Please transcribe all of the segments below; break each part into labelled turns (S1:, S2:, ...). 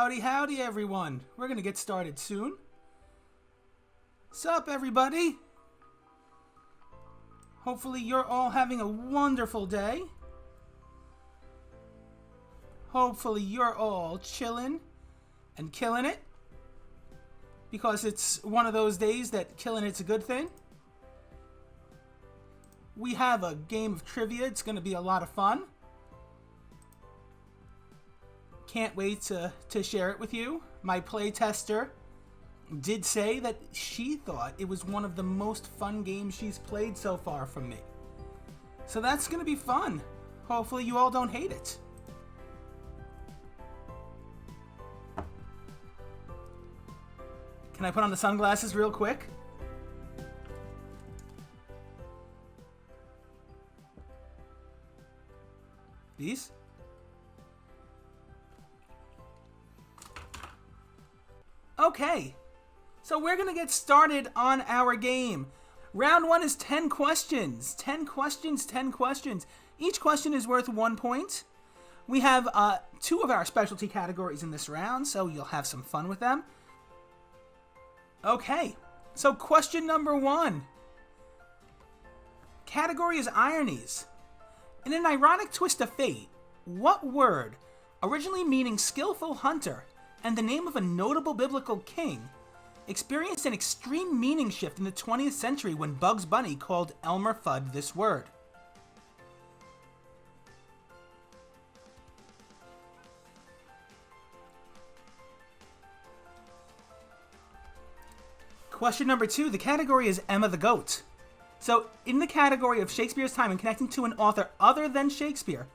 S1: Howdy, everyone. We're going to get started soon. Sup, everybody? Hopefully you're all having a wonderful day. Hopefully you're all chilling and killing it. Because it's one of those days that killing it's a good thing. We have a game of trivia. It's going to be a lot of fun. Can't wait to share it with you. My playtester did say that she thought it was one of the most fun games she's played so far from me. So that's going to be fun. Hopefully you all don't hate it. Can I put on the sunglasses real quick? These? Okay, so we're going to get started on our game. Round 1 is 10 questions. 10 questions, 10 questions. Each question is worth 1 point. We have 2 of our specialty categories in this round, so you'll have some fun with them. Okay, so question number 1. Category is ironies. In an ironic twist of fate, what word, originally meaning skillful hunter, and the name of a notable biblical king, experienced an extreme meaning shift in the 20th century when Bugs Bunny called Elmer Fudd this word? Question number 2, the category is Emma the Goat. So, in the category of Shakespeare's time and connecting to an author other than Shakespeare,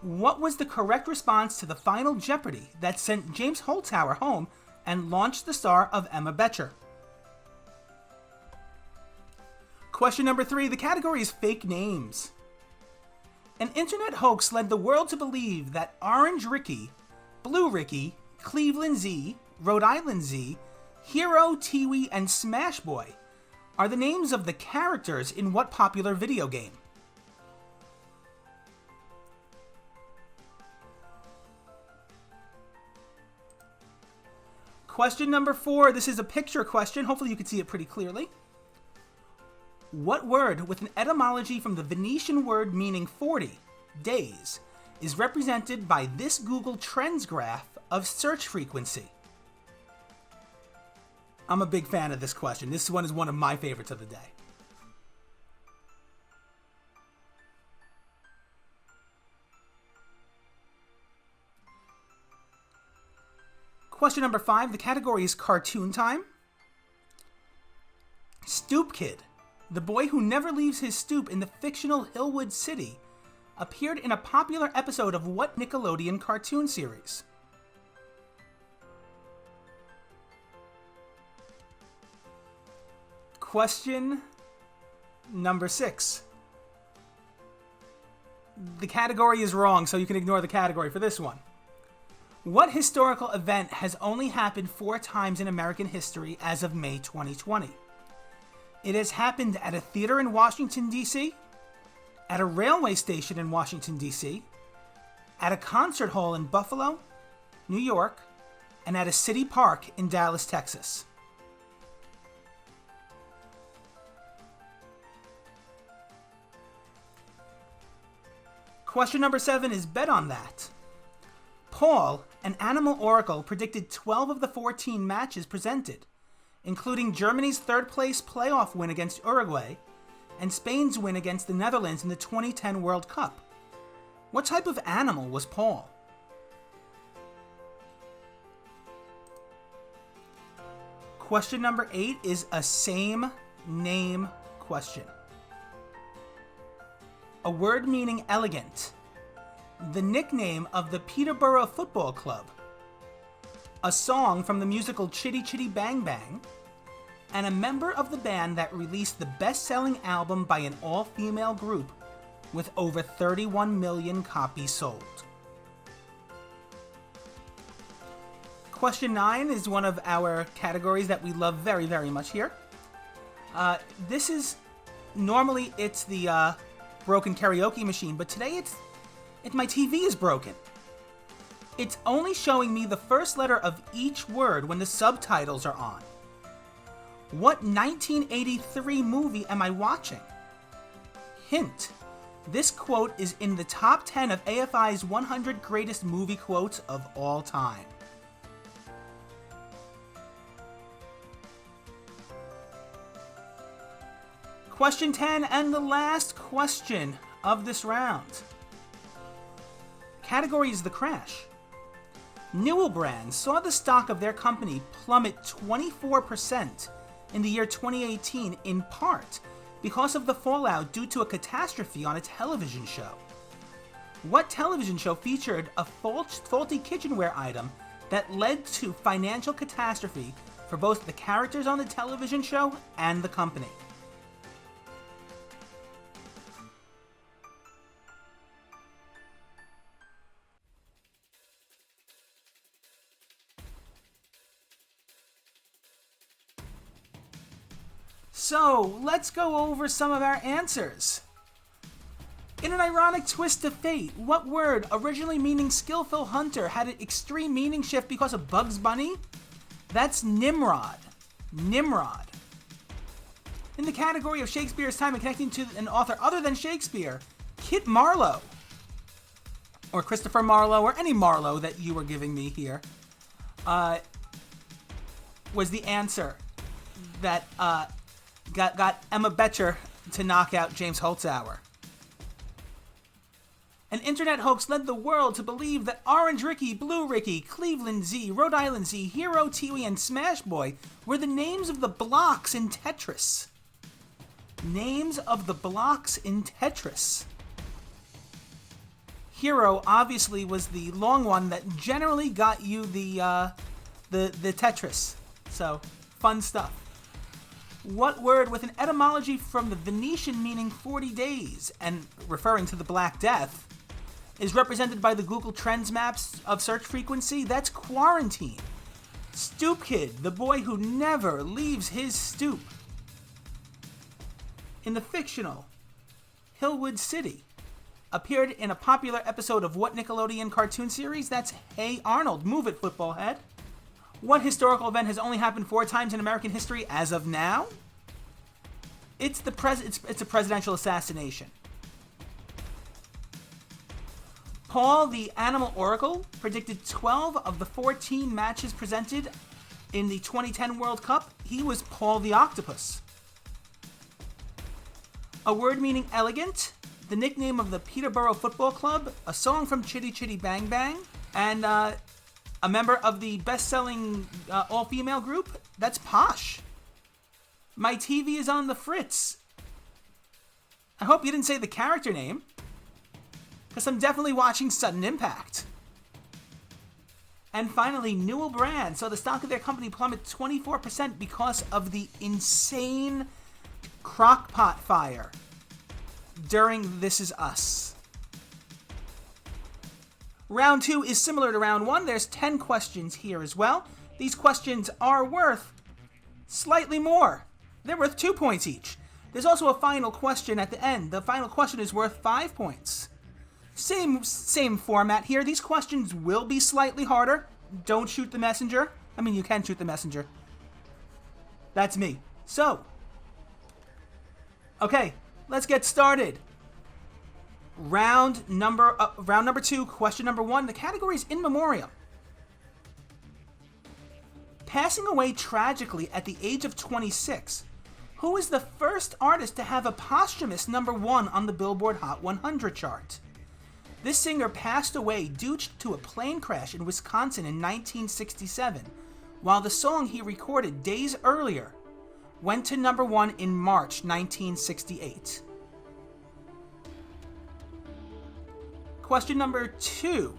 S1: what was the correct response to the Final Jeopardy that sent James Holzhauer home and launched the star of Emma Betcher? Question number 3, the category is fake names. An internet hoax led the world to believe that Orange Ricky, Blue Ricky, Cleveland Z, Rhode Island Z, Hero, Tiwi, and Smash Boy are the names of the characters in what popular video game? Question number 4, this is a picture question. Hopefully you can see it pretty clearly. What word with an etymology from the Venetian word meaning 40, days, is represented by this Google Trends graph of search frequency? I'm a big fan of this question. This one is one of my favorites of the day. Question number 5, the category is cartoon time. Stoop Kid, the boy who never leaves his stoop in the fictional Hillwood City, appeared in a popular episode of what Nickelodeon cartoon series? Question number 6. The category is wrong, so you can ignore the category for this one. What historical event has only happened 4 times in American history as of May 2020? It has happened at a theater in Washington, D.C., at a railway station in Washington, D.C., at a concert hall in Buffalo, New York, and at a city park in Dallas, Texas. Question number 7 is bet on that. Paul, an animal oracle, predicted 12 of the 14 matches presented, including Germany's third-place playoff win against Uruguay and Spain's win against the Netherlands in the 2010 World Cup. What type of animal was Paul? Question number 8 is a same name question. A word meaning elegant. The nickname of the Peterborough Football Club. A song from the musical Chitty Chitty Bang Bang. And a member of the band that released the best-selling album by an all-female group with over 31 million copies sold. Question 9 is one of our categories that we love very, very much here. This is, normally it's the broken karaoke machine, but today it's my TV is broken. It's only showing me the first letter of each word when the subtitles are on. What 1983 movie am I watching? Hint. This quote is in the top 10 of AFI's 100 greatest movie quotes of all time. Question 10 and the last question of this round. Category is the crash. Newell Brands saw the stock of their company plummet 24% in the year 2018 in part because of the fallout due to a catastrophe on a television show. What television show featured a faulty kitchenware item that led to financial catastrophe for both the characters on the television show and the company? So, let's go over some of our answers. In an ironic twist of fate, what word, originally meaning skillful hunter, had an extreme meaning shift because of Bugs Bunny? That's Nimrod. Nimrod. In the category of Shakespeare's time and connecting to an author other than Shakespeare, Kit Marlowe, or Christopher Marlowe, or any Marlowe that you were giving me here, was the answer that got Emma Betcher to knock out James Holzhauer. An internet hoax led the world to believe that Orange Ricky, Blue Ricky, Cleveland Z, Rhode Island Z, Hero, Tiwi, and Smash Boy were the names of the blocks in Tetris. Names of the blocks in Tetris. Hero obviously was the long one that generally got you the Tetris. So, fun stuff. What word with an etymology from the Venetian meaning 40 days and referring to the Black Death is represented by the Google Trends maps of search frequency? That's quarantine. Stoop Kid, the boy who never leaves his stoop. In the fictional Hillwood City, appeared in a popular episode of what Nickelodeon cartoon series? That's Hey Arnold, Move It, Football Head. What historical event has only happened 4 times in American history as of now? It's a presidential assassination. Paul, the Animal Oracle, predicted 12 of the 14 matches presented in the 2010 World Cup. He was Paul the Octopus. A word meaning elegant, the nickname of the Peterborough Football Club, a song from Chitty Chitty Bang Bang, and a member of the best-selling all-female group, that's Posh. My TV is on the fritz. I hope you didn't say the character name, because I'm definitely watching Sudden Impact. And finally, Newell Brands saw the stock of their company plummet 24% because of the insane crockpot fire during This Is Us. Round 2 is similar to round 1. There's 10 questions here as well. These questions are worth slightly more. They're worth 2 points each. There's also a final question at the end. The final question is worth 5 points. Same format here. These questions will be slightly harder. Don't shoot the messenger. I mean, you can shoot the messenger. That's me. So, okay, let's get started. Round number 2, question number 1. The category is in memoriam. Passing away tragically at the age of 26, who is the first artist to have a posthumous number 1 on the Billboard Hot 100 chart? This singer passed away due to a plane crash in Wisconsin in 1967, while the song he recorded days earlier went to number 1 in March 1968. Question number 2.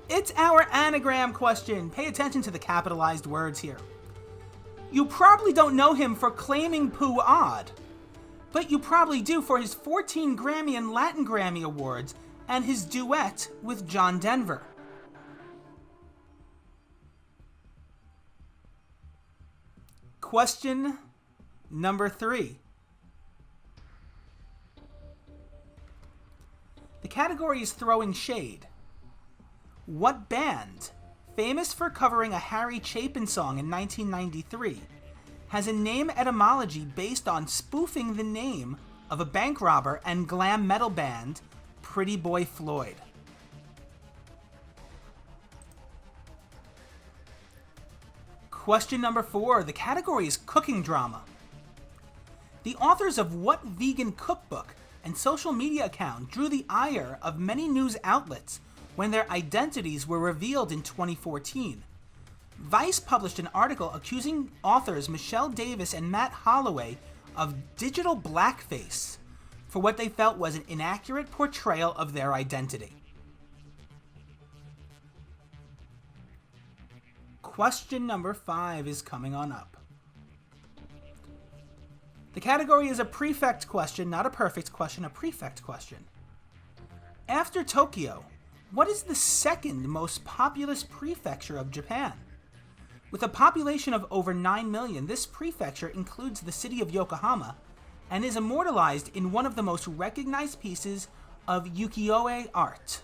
S1: It's our anagram question. Pay attention to the capitalized words here. You probably don't know him for claiming poo odd, but you probably do for his 14 Grammy and Latin Grammy Awards and his duet with John Denver. Question number 3. category is throwing shade. What band, famous for covering a Harry Chapin song in 1993, has a name etymology based on spoofing the name of a bank robber and glam metal band, Pretty Boy Floyd? Question number 4. The category is cooking drama. The authors of what vegan cookbook and social media account drew the ire of many news outlets when their identities were revealed in 2014? Vice published an article accusing authors Michelle Davis and Matt Holloway of digital blackface for what they felt was an inaccurate portrayal of their identity. Question number 5 is coming on up. The category is a prefect question, not a perfect question, a prefect question. After Tokyo, what is the second most populous prefecture of Japan? With a population of over 9 million, this prefecture includes the city of Yokohama and is immortalized in one of the most recognized pieces of ukiyo-e art.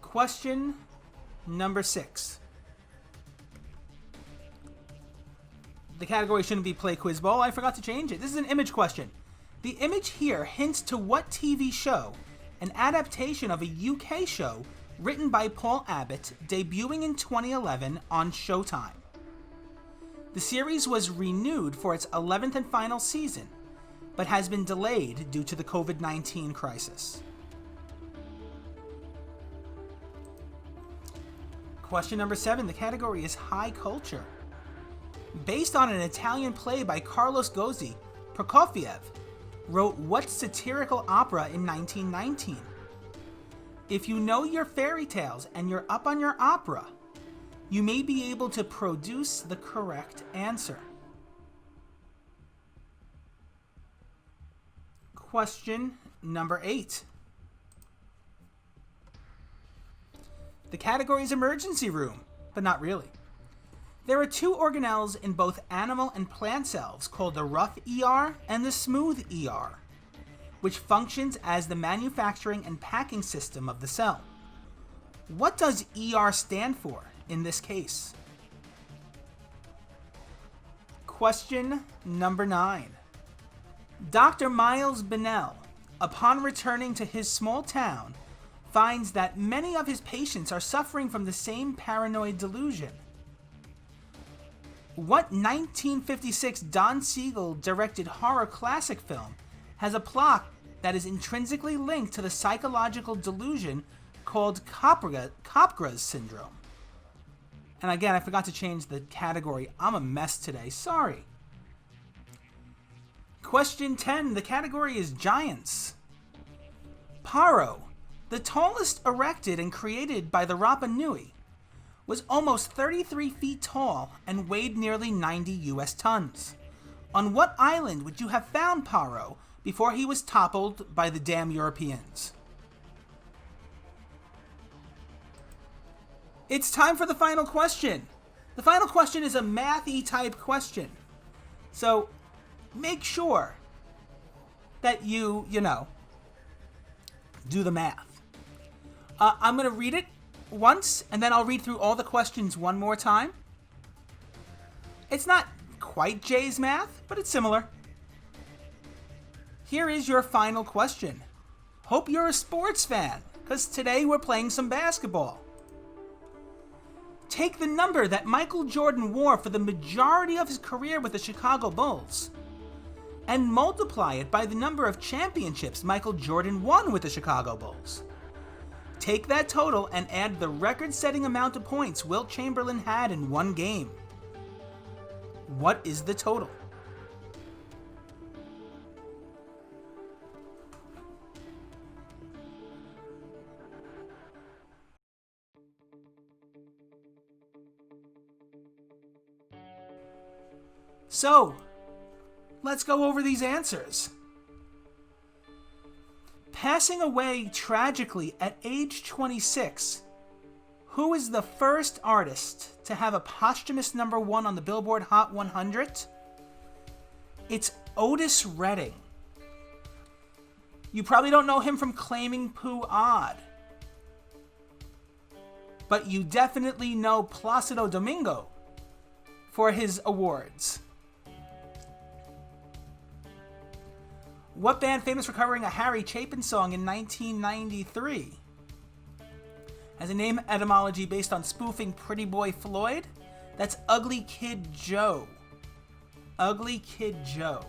S1: Question number 6. The category shouldn't be Play Quiz Bowl. I forgot to change it. This is an image question. The image here hints to what TV show, an adaptation of a UK show written by Paul Abbott, debuting in 2011 on Showtime. The series was renewed for its 11th and final season, but has been delayed due to the COVID-19 crisis. Question number 7. The category is high culture. Based on an Italian play by Carlos Gozzi, Prokofiev wrote what satirical opera in 1919? If you know your fairy tales and you're up on your opera, you may be able to produce the correct answer. Question number 8. The category is emergency room, but not really. There are 2 organelles in both animal and plant cells called the rough ER and the smooth ER, which functions as the manufacturing and packing system of the cell. What does ER stand for in this case? Question number 9. Dr. Miles Bennell, upon returning to his small town, finds that many of his patients are suffering from the same paranoid delusion. What 1956 Don Siegel directed horror classic film has a plot that is intrinsically linked to the psychological delusion called Capgras syndrome? And again, I forgot to change the category. I'm a mess today. Sorry. Question 10. The category is giants. Paro, the tallest erected and created by the Rapa Nui, was almost 33 feet tall and weighed nearly 90 US tons. On what island would you have found Paro before he was toppled by the damn Europeans? It's time for the final question. The final question is a mathy type question. So make sure that you do the math. I'm going to read it once, and then I'll read through all the questions one more time. It's not quite Jay's math, but it's similar. Here is your final question. Hope you're a sports fan, because today we're playing some basketball. Take the number that Michael Jordan wore for the majority of his career with the Chicago Bulls and multiply it by the number of championships Michael Jordan won with the Chicago Bulls. Take that total and add the record-setting amount of points Wilt Chamberlain had in one game. What is the total? So, let's go over these answers. Passing away tragically at age 26, who is the first artist to have a posthumous #1 on the Billboard Hot 100? It's Otis Redding. You probably don't know him from Claiming Pooh Odd, but you definitely know Placido Domingo for his awards. What band famous for covering a Harry Chapin song in 1993 has a name etymology based on spoofing Pretty Boy Floyd? That's Ugly Kid Joe. Ugly Kid Joe.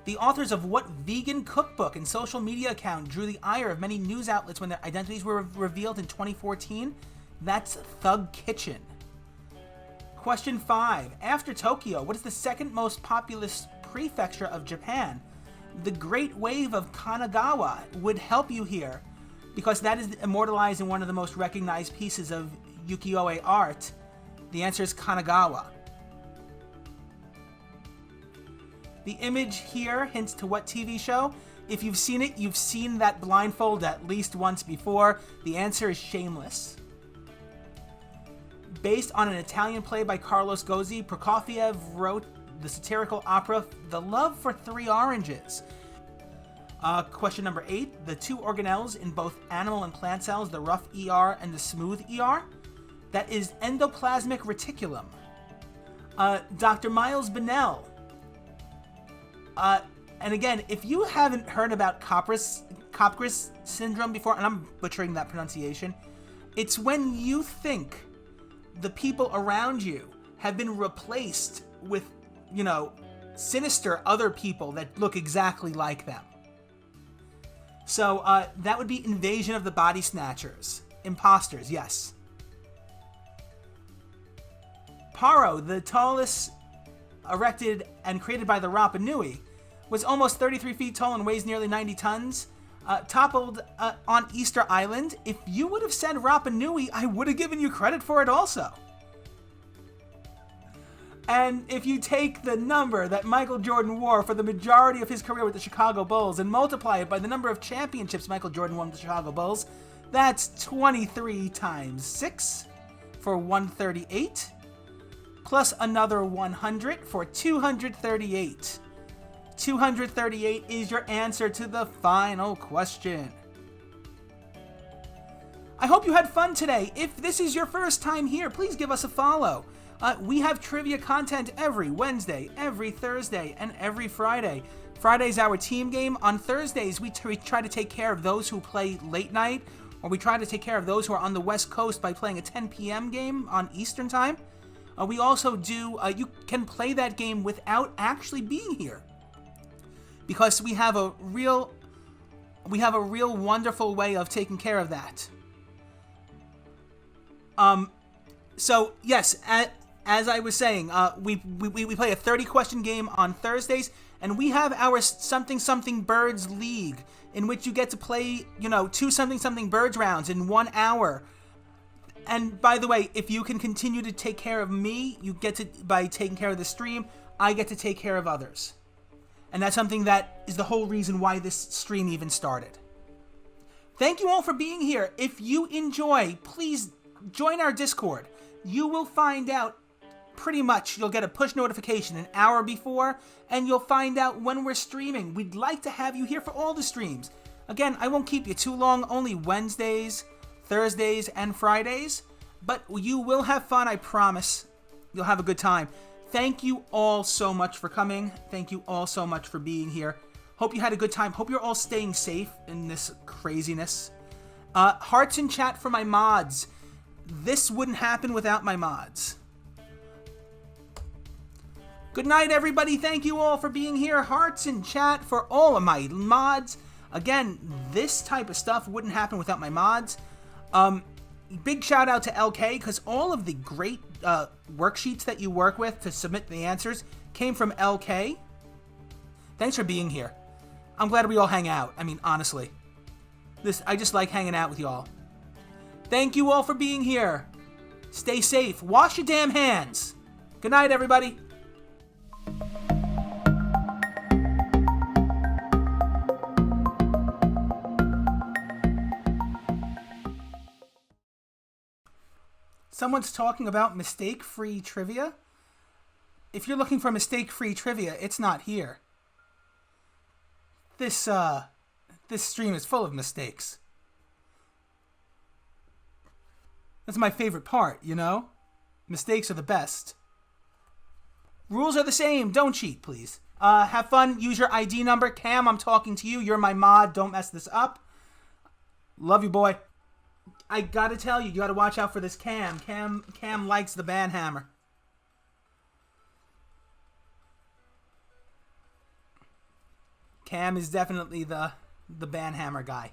S1: The authors of what vegan cookbook and social media account drew the ire of many news outlets when their identities were revealed in 2014? That's Thug Kitchen. Question 5. After Tokyo, what is the second most populous prefecture of Japan? The Great Wave of Kanagawa would help you here, because that is immortalized in one of the most recognized pieces of ukiyo-e art. The answer is Kanagawa. The image here hints to what TV show? If you've seen it, you've seen that blindfold at least once before. The answer is Shameless. Based on an Italian play by Carlos Gozzi, Prokofiev wrote the satirical opera The Love for Three Oranges. Question number 8. The two organelles in both animal and plant cells, the rough ER and the smooth ER? That is endoplasmic reticulum. Dr. Miles Bennell. And again, if you haven't heard about Capgras syndrome before, and I'm butchering that pronunciation, it's when you think the people around you have been replaced with, sinister other people that look exactly like them. So that would be Invasion of the Body Snatchers. Imposters, yes. Paro, the tallest erected and created by the Rapa Nui, was almost 33 feet tall and weighs nearly 90 tons. Toppled on Easter Island. If you would have said Rapa Nui, I would have given you credit for it also. And if you take the number that Michael Jordan wore for the majority of his career with the Chicago Bulls and multiply it by the number of championships Michael Jordan won with the Chicago Bulls, that's 23 times 6 for 138, plus another 100 for 238. 238 is your answer to the final question. I hope you had fun today. If this is your first time here, please give us a follow. We have trivia content every Wednesday, every Thursday, and every Friday. Friday's our team game. On Thursdays, we try to take care of those who play late night, or we try to take care of those who are on the West Coast by playing a 10 p.m. game on Eastern Time. We also do, you can play that game without actually being here, because we have a real wonderful way of taking care of that. So yes, as I was saying, we play a 30-question game on Thursdays, and we have our Something Something Birds League, in which you get to play, 2 Something Something Birds rounds in 1 hour. And by the way, if you can continue to take care of me, you get to, by taking care of the stream, I get to take care of others. And that's something that is the whole reason why this stream even started. Thank you all for being here. If you enjoy, please join our Discord. You will find out pretty much, you'll get a push notification an hour before, and you'll find out when we're streaming. We'd like to have you here for all the streams. Again, I won't keep you too long, only Wednesdays, Thursdays, and Fridays, but you will have fun, I promise. You'll have a good time. Thank you all so much for coming. Thank you all so much for being here. Hope you had a good time. Hope you're all staying safe in this craziness. Hearts in chat for my mods. This wouldn't happen without my mods. Good night, everybody. Thank you all for being here. Hearts in chat for all of my mods. Again, this type of stuff wouldn't happen without my mods. Big shout out to LK, because all of the great worksheets that you work with to submit the answers came from LK. Thanks for being here. I'm glad we all hang out. I mean, honestly. I just like hanging out with y'all. Thank you all for being here. Stay safe. Wash your damn hands. Good night, everybody. Someone's talking about mistake-free trivia. if you're looking for mistake-free trivia, it's not here. This stream is full of mistakes. That's my favorite part, you know? Mistakes are the best. Rules are the same. Don't cheat, please. Have fun. Use your ID number. Cam, I'm talking to you. You're my mod. Don't mess this up. Love you, boy. I gotta tell you, you gotta watch out for this Cam. Cam likes the banhammer. Cam is definitely the banhammer guy.